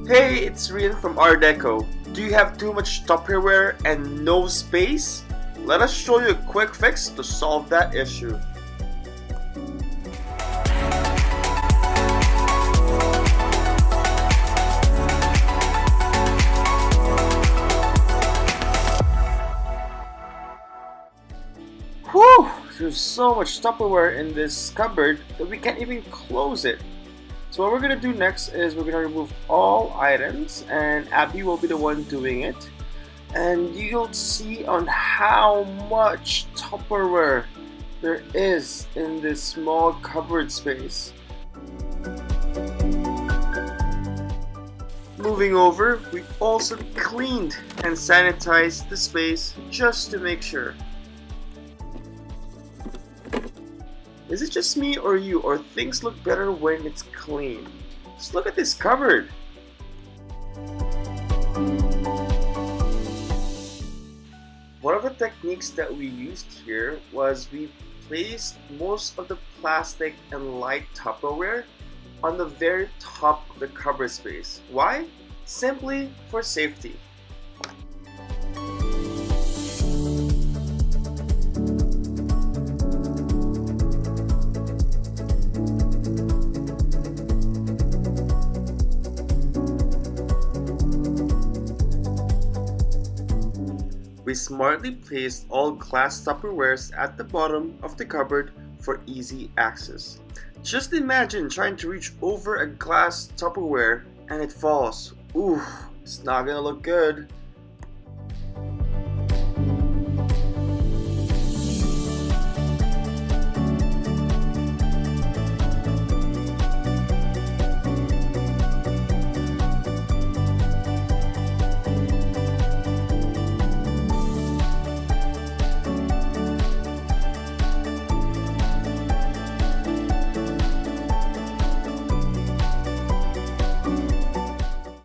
Hey, it's Rian from ARdeco. Do you have too much Tupperware and no space? Let us show you a quick fix to solve that issue. Whew! There's so much Tupperware in this cupboard that we can't even close it. So what we're gonna do next is we're gonna remove all items, and Abby will be the one doing it. And you'll see on how much Tupperware there is in this small cupboard space. Moving over, we also cleaned and sanitized the space just to make sure. Is it just me or you, or things look better when it's clean? Just look at this cupboard. One of the techniques that we used here was we placed most of the plastic and light Tupperware on the very top of the cupboard space. Why? Simply for safety. We smartly placed all glass Tupperwares at the bottom of the cupboard for easy access. Just imagine trying to reach over a glass Tupperware and it falls. Ooh, it's not gonna look good.